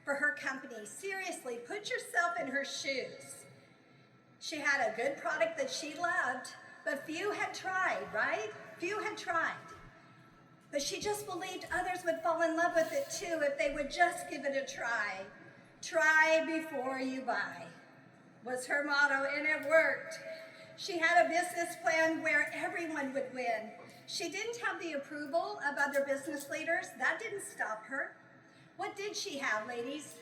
for her company. Seriously, put yourself in her shoes. She had a good product that she loved, but few had tried, right? Few had tried. But she just believed others would fall in love with it too if they would just give it a try. Try before you buy was her motto, and it worked. She had a business plan where everyone would win. She didn't have the approval of other business leaders. That didn't stop her. What did she have, ladies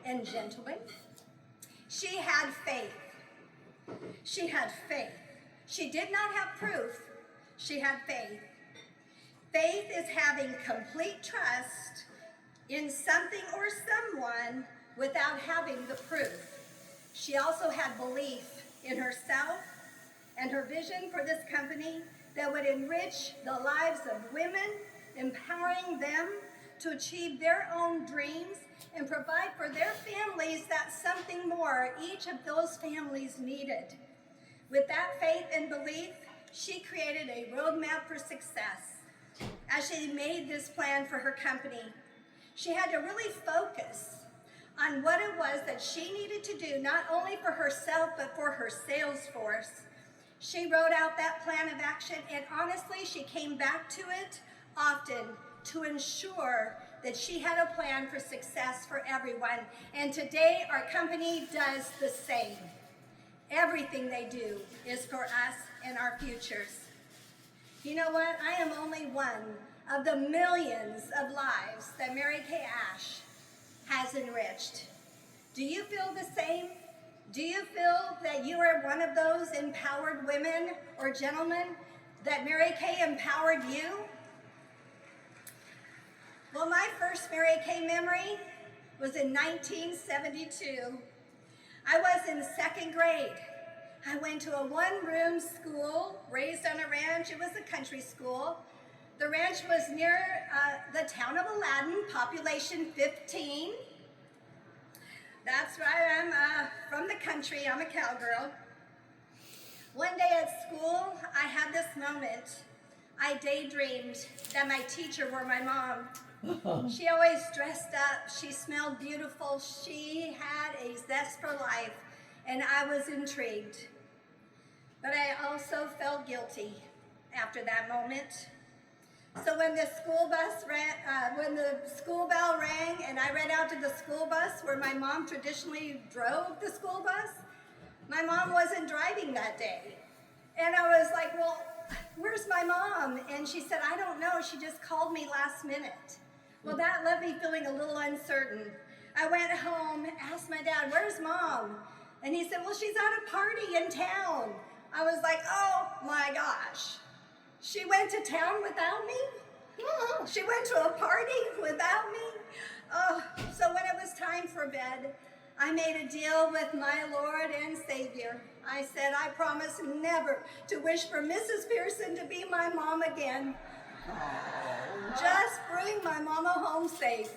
and gentlemen? She had faith. She had faith. She did not have proof. She had faith. Faith is having complete trust in something or someone without having the proof. She also had belief in herself and her vision for this company that would enrich the lives of women, empowering them to achieve their own dreams and provide for their families that something more each of those families needed. With that faith and belief, she created a roadmap for success. As she made this plan for her company, she had to really focus on what it was that she needed to do, not only for herself, but for her sales force. She wrote out that plan of action, and honestly, she came back to it often to ensure that she had a plan for success for everyone. And today, our company does the same. Everything they do is for us and our futures. You know what? I am only one of the millions of lives that Mary Kay Ash has enriched. Do you feel the same? Do you feel that you are one of those empowered women or gentlemen that Mary Kay empowered you? Well, my first Mary Kay memory was in 1972. I was in second grade. I went to a one-room school, raised on a ranch. It was a country school. The ranch was near the town of Aladdin, population 15. That's right, I'm from the country, I'm a cowgirl. One day at school, I had this moment. I daydreamed that my teacher were my mom. She always dressed up, she smelled beautiful, she had a zest for life, and I was intrigued. But I also felt guilty after that moment. So when the school bell rang and I ran out to the school bus where my mom traditionally drove the school bus, my mom wasn't driving that day. And I was like, well, where's my mom? And she said, I don't know, she just called me last minute. Well, that left me feeling a little uncertain. I went home, asked my dad, where's mom? And he said, well, she's at a party in town. I was like, oh my gosh. She went to town without me? She went to a party without me? Oh, so when it was time for bed, I made a deal with my Lord and Savior. I said, I promise never to wish for Mrs. Pearson to be my mom again. Just bring my mama home safe.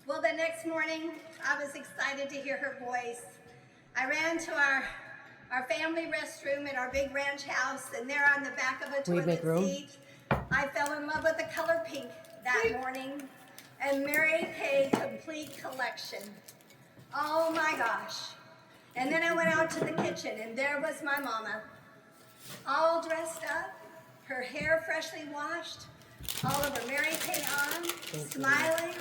Well, the next morning, I was excited to hear her voice. I ran to our family restroom at our big ranch house, and there on the back of a toilet seat, I fell in love with the color pink that morning, and Mary Kay Complete Collection. Oh my gosh. And then I went out to the kitchen, and there was my mama, all dressed up, her hair freshly washed, all of her Mary Kay on, smiling.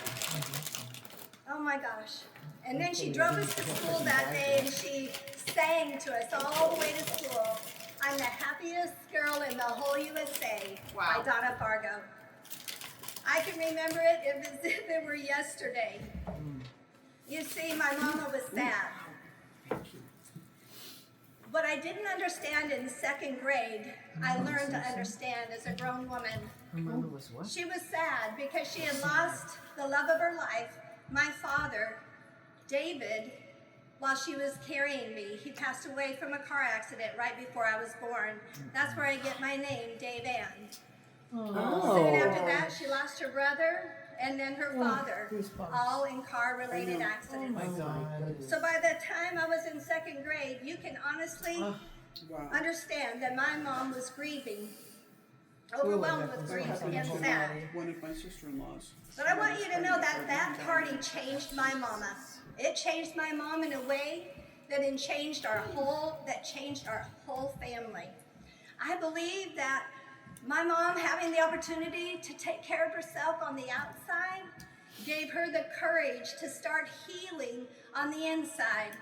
Oh my gosh. And then she drove us to school that day, and she sang to us all the way to school. I'm the happiest girl in the whole USA, by Donna Fargo. I can remember it as if it were yesterday. You see, my mama was sad. What I didn't understand in second grade, I learned to understand as a grown woman. She was sad because she had lost the love of her life, my father, David, while she was carrying me. He passed away from a car accident right before I was born. That's where I get my name, Daveann. Soon after that, she lost her brother and then her father, all in car-related accidents. So by the time I was in second grade, you can honestly understand that my mom was grieving, overwhelmed with grief and sad. One of my sister-in-laws. But I want you to know that that part wedding changed my mama. It changed my mom in a way that changed our whole family. I believe that my mom having the opportunity to take care of herself on the outside gave her the courage to start healing on the inside.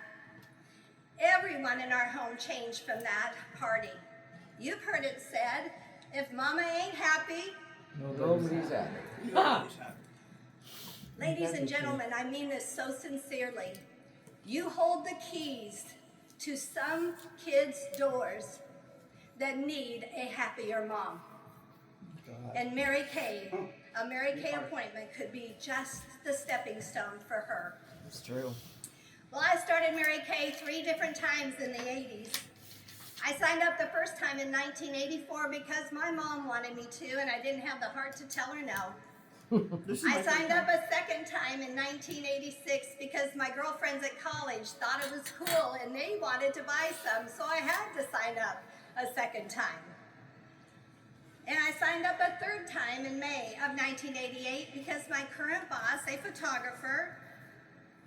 Everyone in our home changed from that party. You've heard it said, if mama ain't happy, nobody's happy. Nobody's happy. Ladies and gentlemen, I mean this so sincerely. You hold the keys to some kids' doors that need a happier mom. And Mary Kay, a Mary Kay appointment could be just the stepping stone for her. It's true. Well, I started Mary Kay 3 different times in the 80s. I signed up the first time in 1984 because my mom wanted me to, and I didn't have the heart to tell her no. I signed up a second time in 1986 because my girlfriends at college thought it was cool and they wanted to buy some, so I had to sign up a second time. And I signed up a third time in May of 1988 because my current boss, a photographer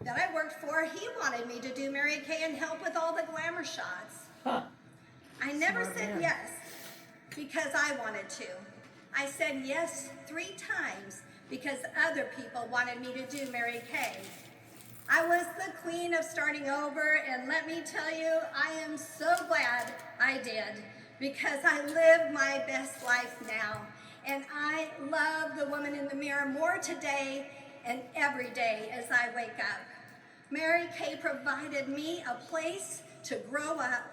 that I worked for, he wanted me to do Mary Kay and help with all the glamour shots. I never said yes because I wanted to. I said yes 3 times because other people wanted me to do Mary Kay. I was the queen of starting over, and let me tell you, I am so glad I did because I live my best life now. And I love the woman in the mirror more today and every day as I wake up. Mary Kay provided me a place to grow up.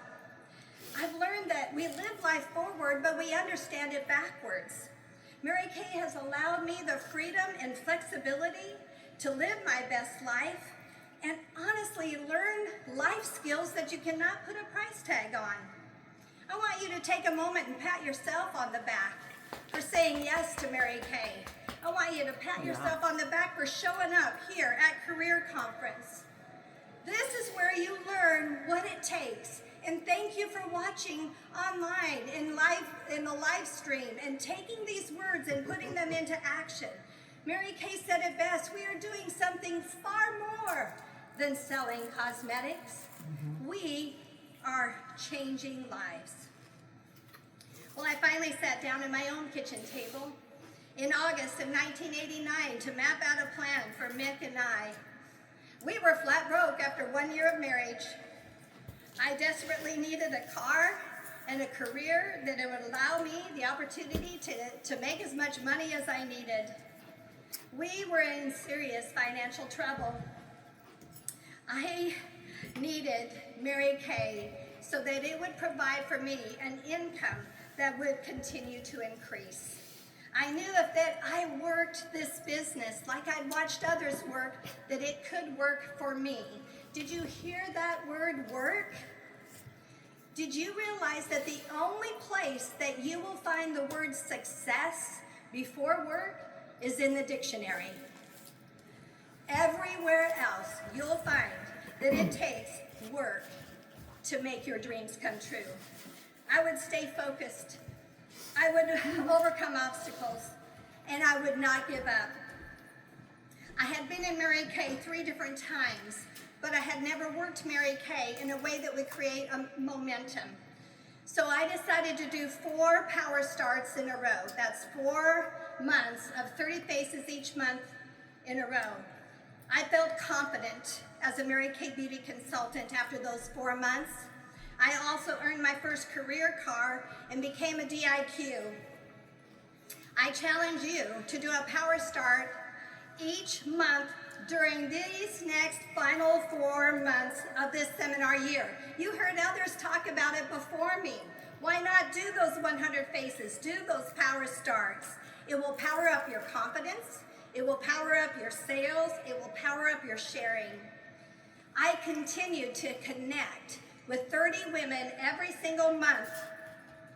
I've learned that we live life forward, but we understand it backwards. Mary Kay has allowed me the freedom and flexibility to live my best life and honestly learn life skills that you cannot put a price tag on. I want you to take a moment and pat yourself on the back for saying yes to Mary Kay. I want you to pat yourself on the back for showing up here at Career Conference. This is where you learn what it takes. And thank you for watching online in the live stream and taking these words and putting them into action. Mary Kay said it best, we are doing something far more than selling cosmetics. We are changing lives. Well, I finally sat down at my own kitchen table in August of 1989 to map out a plan for Mick and I. We were flat broke after 1 year of marriage. I desperately needed a car and a career that it would allow me the opportunity to make as much money as I needed. We were in serious financial trouble. I needed Mary Kay so that it would provide for me an income that would continue to increase. I knew if that I worked this business like I'd watched others work, that it could work for me. Did you hear that word, work? Did you realize that the only place that you will find the word success before work is in the dictionary? Everywhere else, you'll find that it takes work to make your dreams come true. I would stay focused. I would overcome obstacles, and I would not give up. I had been in Mary Kay 3 different times, but I had never worked Mary Kay in a way that would create a momentum. So I decided to do 4 power starts in a row. That's 4 months of 30 faces each month in a row. I felt confident as a Mary Kay beauty consultant after those 4 months. I also earned my first career car and became a DIQ. I challenge you to do a power start each month during these next final 4 months of this seminar year. You heard others talk about it before me. Why not do those 100 faces? Do those power starts. It will power up your confidence. It will power up your sales. It will power up your sharing. I continue to connect with 30 women every single month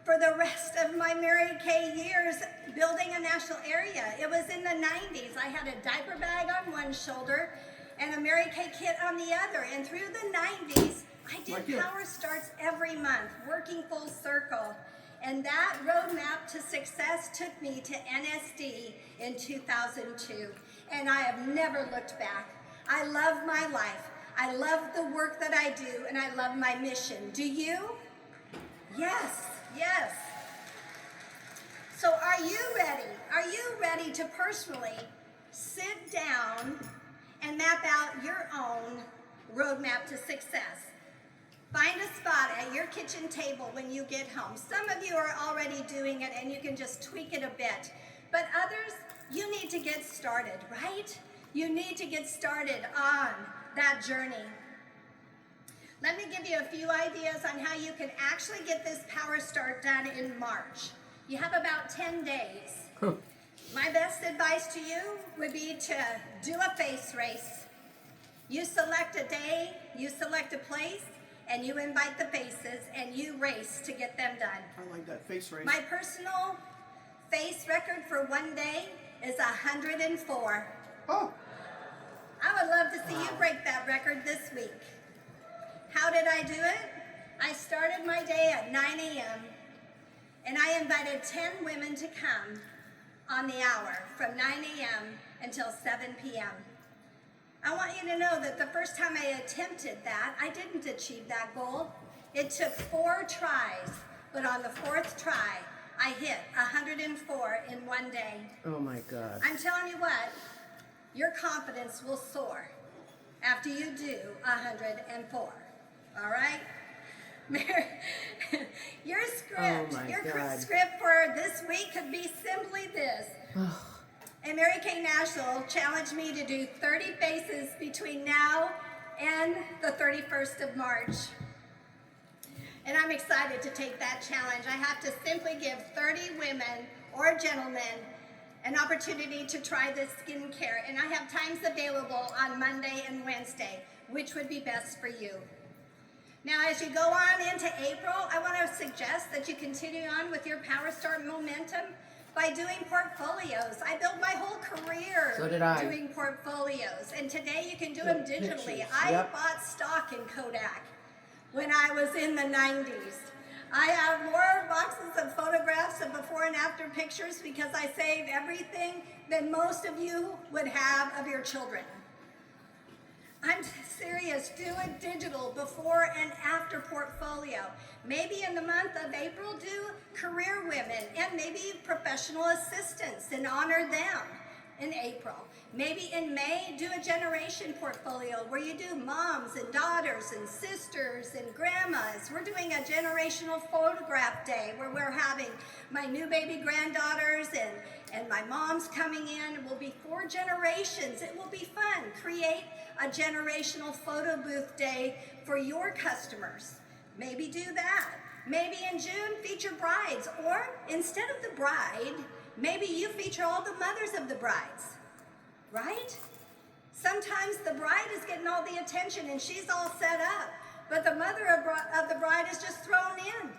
for the rest of my Mary Kay years building a national area. It was in the 90s. I had a diaper bag on one shoulder and a Mary Kay kit on the other. And through the 90s, I did power starts every month, working full circle. And that roadmap to success took me to NSD in 2002. And I have never looked back. I love my life. I love the work that I do, and I love my mission. Do you? Yes, yes. So are you ready? Are you ready to personally sit down and map out your own roadmap to success? Find a spot at your kitchen table when you get home. Some of you are already doing it and you can just tweak it a bit. But others, you need to get started, right? You need to get started on that journey. Let me give you a few ideas on how you can actually get this Power Start done in March. You have about 10 days. My best advice to you would be to do a face race. You select a day, you select a place, and you invite the faces, and you race to get them done. I like that face race. My personal face record for one day is 104. Oh, I would love to see you break that record this week. How did I do it? I started my day at 9 a.m. and I invited 10 women to come on the hour from 9 a.m. until 7 p.m. I want you to know that the first time I attempted that, I didn't achieve that goal. It took 4 tries, but on the 4th try, I hit 104 in one day. Oh my God. I'm telling you what, your confidence will soar after you do 104. All right? Your script, Oh my your God. script for this week could be simply this. And Mary Kay National challenged me to do 30 faces between now and the 31st of March. And I'm excited to take that challenge. I have to simply give 30 women or gentlemen an opportunity to try this skincare. And I have times available on Monday and Wednesday, which would be best for you. Now, as you go on into April, I want to suggest that you continue on with your Power Start momentum by doing portfolios. I built my whole career So did I. doing portfolios, and today you can do them digitally. pictures. I Yep. bought stock in Kodak when I was in the 90s. I have more boxes of photographs of before and after pictures because I save everything that most of you would have of your children. I'm serious, do a digital before and after portfolio. Maybe in the month of April, do career women and maybe professional assistants and honor them in April. Maybe in May, do a generation portfolio where you do moms and daughters and sisters and grandmas. We're doing a generational photograph day where we're having my new baby granddaughters and my mom's coming in. It will be 4 generations. It will be fun. Create a generational photo booth day for your customers. Maybe do that. Maybe in June, feature brides. Or instead of the bride, maybe you feature all the mothers of the brides. Right? Sometimes the bride is getting all the attention and she's all set up, but the mother of the bride is just thrown in.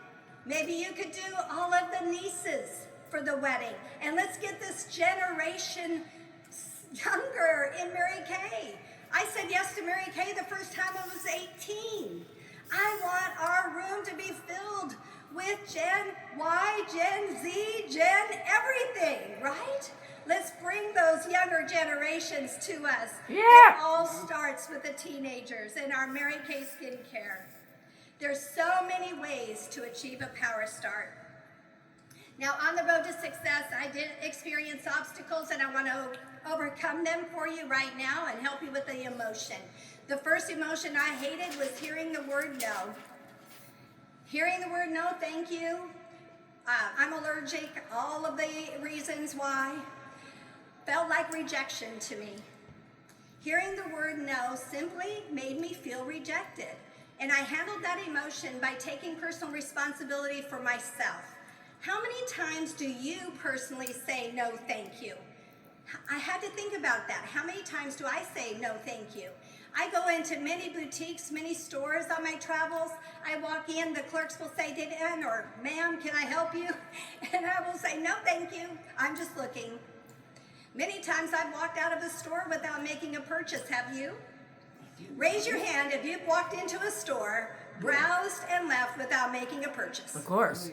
Maybe you could do all of the nieces for the wedding. And let's get this generation younger in Mary Kay. I said yes to Mary Kay the first time I was 18. I want our room to be filled with Gen Y, Gen Z, Gen everything, right? Let's bring those younger generations to us. Yeah. It all starts with the teenagers in our Mary Kay skincare. There's so many ways to achieve a power start. Now, on the road to success, I did experience obstacles, and I want to overcome them for you right now and help you with the emotion. The first emotion I hated was hearing the word no. Hearing the word no, thank you. I'm allergic, all of the reasons why. Felt like rejection to me. Hearing the word no simply made me feel rejected. And I handled that emotion by taking personal responsibility for myself. How many times do you personally say no, thank you? I had to think about that. How many times do I say no, thank you? I go into many boutiques, many stores on my travels. I walk in, the clerks will say, Daveann, or ma'am, can I help you? And I will say, no, thank you. I'm just looking. Many times I've walked out of a store without making a purchase. Have you? Raise your hand if you've walked into a store, browsed, and left without making a purchase. Of course.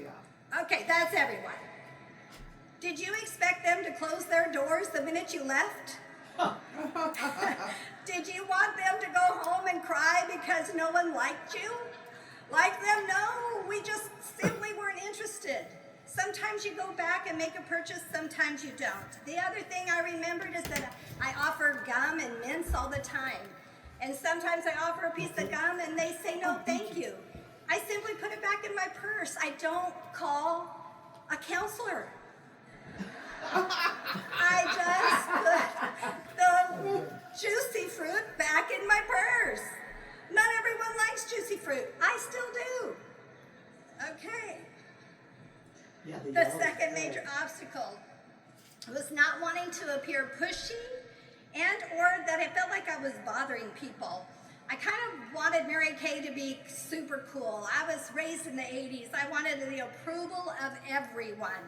Okay, that's everyone. Did you expect them to close their doors the minute you left? Did you want cry because no one liked you? Like them? No, we just simply weren't interested. Sometimes you go back and make a purchase, sometimes you don't. The other thing I remembered is that I offer gum and mints all the time. And sometimes I offer a piece of gum and they say no thank you. I simply put it back in my purse. I don't call a counselor. I just put the juicy fruit back in my purse. Not everyone likes juicy fruit. I still do. Okay. Yeah, The second major obstacle was not wanting to appear pushy and or that I felt like I was bothering people. I kind of wanted Mary Kay to be super cool. I was raised in the 80s. I wanted the approval of everyone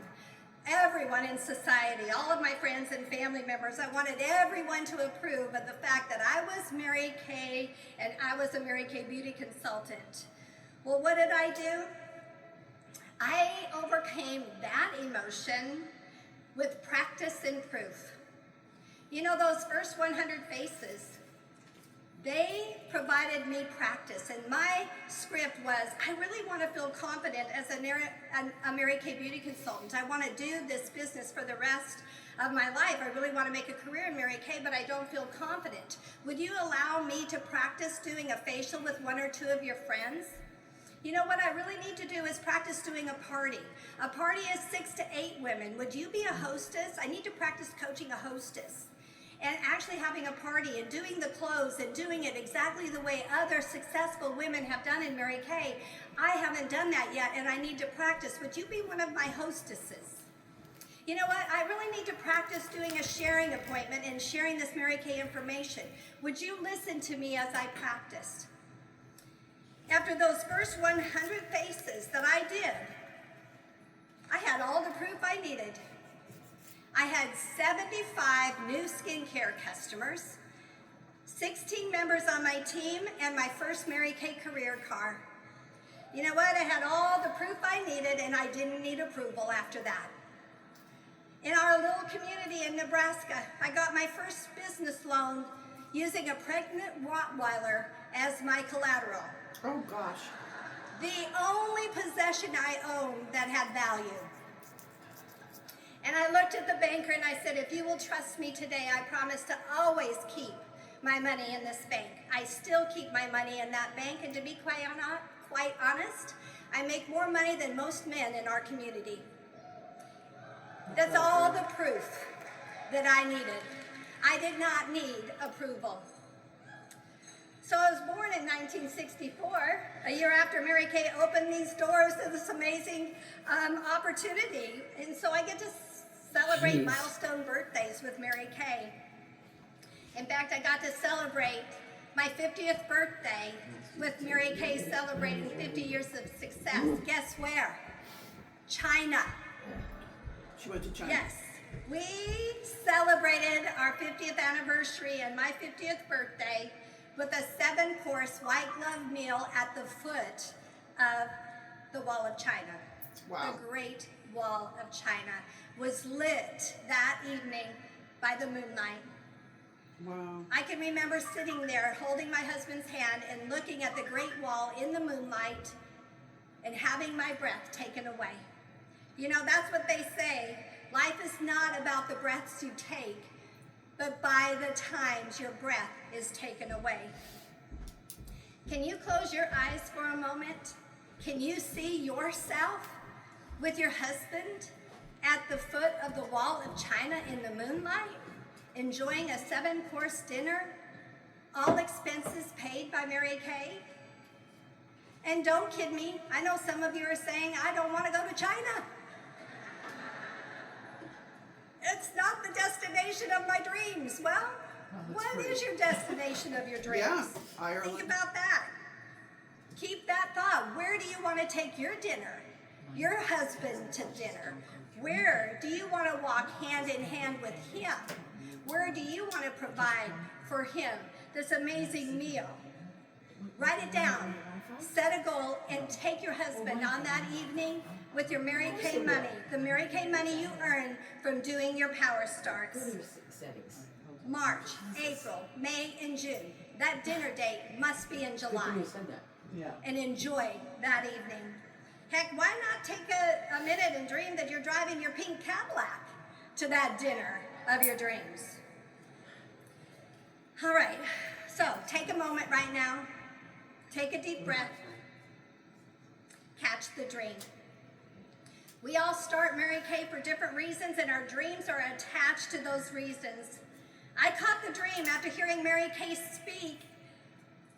in society, all of my friends and family members. I wanted everyone to approve of the fact that I was Mary Kay and I was a Mary Kay beauty consultant. Well, what did I do? I overcame that emotion with practice and proof. You know, those first 100 faces, they provided me practice, and my script was, I really want to feel confident as a Mary Kay beauty consultant. I want to do this business for the rest of my life. I really want to make a career in Mary Kay, but I don't feel confident. Would you allow me to practice doing a facial with one or two of your friends? You know what I really need to do is practice doing a party. A party is 6 to 8 women. Would you be a hostess? I need to practice coaching a hostess and actually having a party and doing the clothes and doing it exactly the way other successful women have done in Mary Kay. I haven't done that yet and I need to practice. Would you be one of my hostesses? You know what? I really need to practice doing a sharing appointment and sharing this Mary Kay information. Would you listen to me as I practiced? After those first 100 faces that I did, I had all the proof I needed. I had 75 new skincare customers, 16 members on my team, and my first Mary Kay career car. You know what? I had all the proof I needed, and I didn't need approval after that. In our little community in Nebraska, I got my first business loan using a pregnant Rottweiler as my collateral. Oh gosh. The only possession I owned that had value. And I looked at the banker and I said, if you will trust me today, I promise to always keep my money in this bank. I still keep my money in that bank, and to be quite honest, I make more money than most men in our community. That's all the proof that I needed. I did not need approval. So I was born in 1964, a year after Mary Kay opened these doors to this amazing opportunity. And so I get to celebrate milestone birthdays with Mary Kay. In fact, I got to celebrate my 50th birthday with Mary Kay celebrating 50 years of success. Guess where? China. She went to China. Yes. We celebrated our 50th anniversary and my 50th birthday with a 7-course white glove meal at the foot of the Wall of China. Wow. The Great Wall of China was lit that evening by the moonlight. Wow. I can remember sitting there holding my husband's hand and looking at the Great Wall in the moonlight and having my breath taken away. You know, that's what they say. Life is not about the breaths you take, but by the times your breath is taken away. Can you close your eyes for a moment? Can you see yourself with your husband at the foot of the Wall of China in the moonlight, enjoying a 7-course dinner, all expenses paid by Mary Kay? And don't kid me, I know some of you are saying, I don't want to go to China. It's not the destination of my dreams. Well, what is your destination of your dreams? Yeah, Ireland. Think about that. Keep that thought. Where do you want to take your dinner? Your husband to dinner? Where do you want to walk hand in hand with him? Where do you want to provide for him this amazing meal? Write it down. Set a goal and take your husband on that evening with your Mary Kay money, the Mary Kay money you earn from doing your power starts. March, April, May, and June. That dinner date must be in July. Good thing you said that. Yeah. And enjoy that evening. Heck, why not take a minute and dream that you're driving your pink Cadillac to that dinner of your dreams? All right, so take a moment right now. Take a deep breath. Catch the dream. We all start Mary Kay for different reasons, and our dreams are attached to those reasons. I caught the dream after hearing Mary Kay speak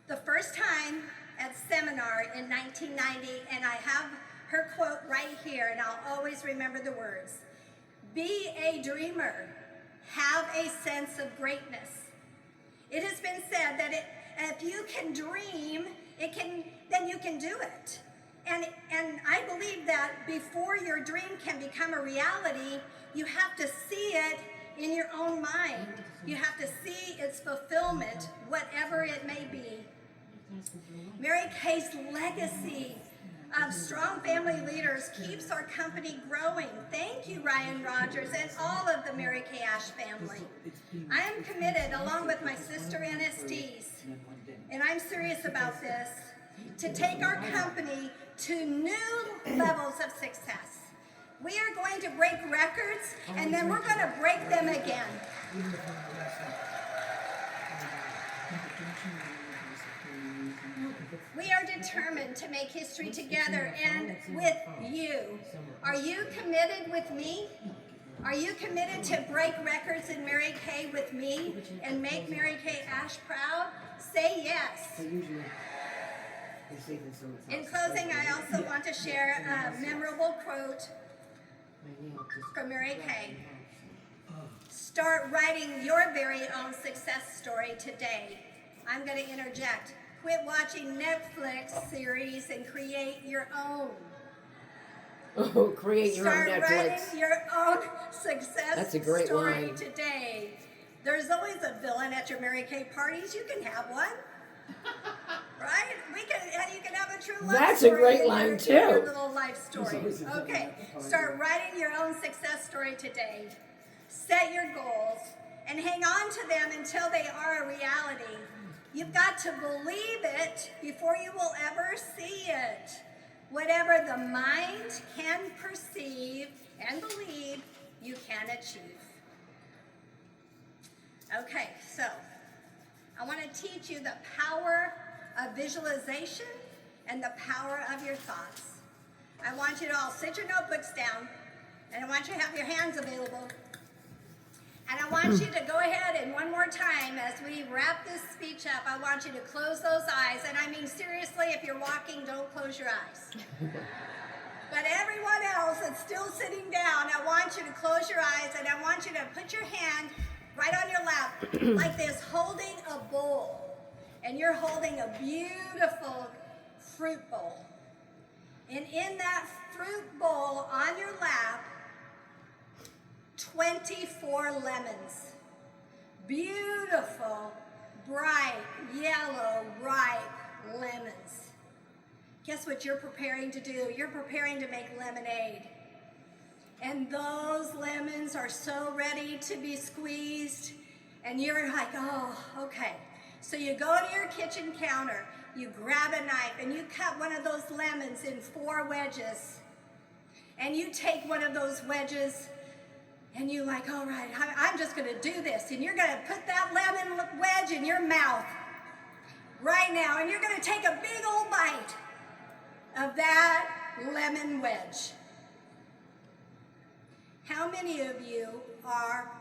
the first time at seminar in 1990, and I have her quote right here, and I'll always remember the words. Be a dreamer. Have a sense of greatness. It has been said that if you can dream, then you can do it. And I believe that before your dream can become a reality, you have to see it in your own mind. You have to see its fulfillment, whatever it may be. Mary Kay's legacy of strong family leaders keeps our company growing. Thank you, Ryan Rogers, and all of the Mary Kay Ash family. I am committed, along with my sister NSDs, and I'm serious about this, to take our company to new levels of success. We are going to break records, and then we're going to break them again. We are determined to make history together and with you. Are you committed with me? Are you committed to break records in Mary Kay with me and make Mary Kay Ash proud? Say yes. In closing, I also want to share a memorable quote from Mary Kay. Start writing your very own success story today. I'm going to interject. Quit watching Netflix series and create your own. Oh, create your own Start Netflix. writing your own success That's a great story line. today. There's always a villain at your Mary Kay parties. You can have one. Right? You can have a true love That's story. a great in line, your too. little life story. Okay. Start writing your own success story today. Set your goals and hang on to them until they are a reality. You've got to believe it before you will ever see it. Whatever the mind can perceive and believe, you can achieve. Okay, so I want to teach you the power of visualization and the power of your thoughts. I want you to all sit your notebooks down, and I want you to have your hands available. And I want you to go ahead and one more time, as we wrap this speech up, I want you to close those eyes. And I mean, seriously, if you're walking, don't close your eyes. But everyone else that's still sitting down, I want you to close your eyes, and I want you to put your hand right on your lap like this, holding a bowl. And you're holding a beautiful fruit bowl. And in that fruit bowl on your lap, 24 lemons. Beautiful, bright, yellow, ripe lemons. Guess what you're preparing to do? You're preparing to make lemonade. And those lemons are so ready to be squeezed. And you're like, oh, okay. So you go to your kitchen counter, you grab a knife, and you cut one of those lemons in 4 wedges. And you take one of those wedges, and you're like, all right, I'm just going to do this. And you're going to put that lemon wedge in your mouth right now. And you're going to take a big old bite of that lemon wedge. How many of you are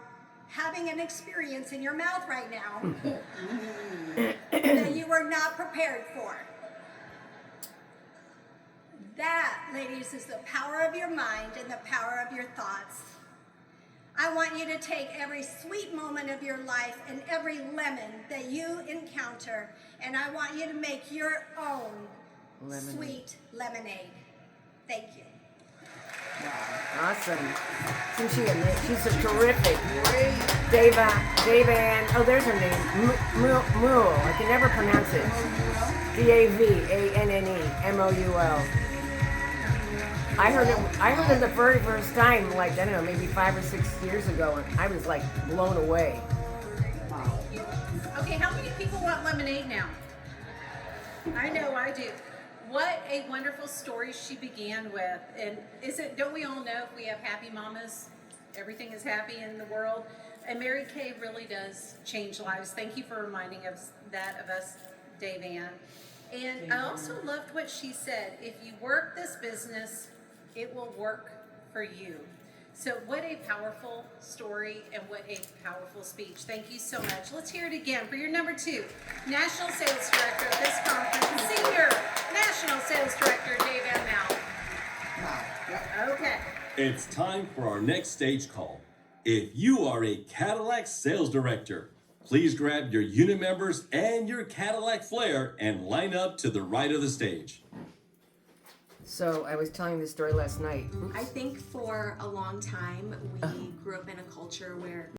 having an experience in your mouth right now that you were not prepared for? That, ladies, is the power of your mind and the power of your thoughts. I want you to take every sweet moment of your life and every lemon that you encounter, and I want you to make your own sweet lemonade. Thank you. Awesome. Isn't she amazing? She's a terrific. Daveann, oh, there's her name. Moul. I can never pronounce it. Daveann Moul. I heard it the very first time, like, I don't know, maybe 5 or 6 years ago, and I was like blown away. Okay, how many people want lemonade now? I know I do. What a wonderful story she began with. And don't we all know if we have happy mamas, everything is happy in the world? And Mary Kay really does change lives. Thank you for reminding us that of us, Daveann. And I also loved what she said. If you work this business, it will work for you. So what a powerful story and what a powerful speech. Thank you so much. Let's hear it again for your number 2, National Sales Director of this conference, Senior National Sales Director, Daveann Moul. Wow. Yep. Okay. It's time for our next stage call. If you are a Cadillac sales director, please grab your unit members and your Cadillac flare and line up to the right of the stage. So I was telling this story last night. Oops. I think for a long time we grew up in a culture where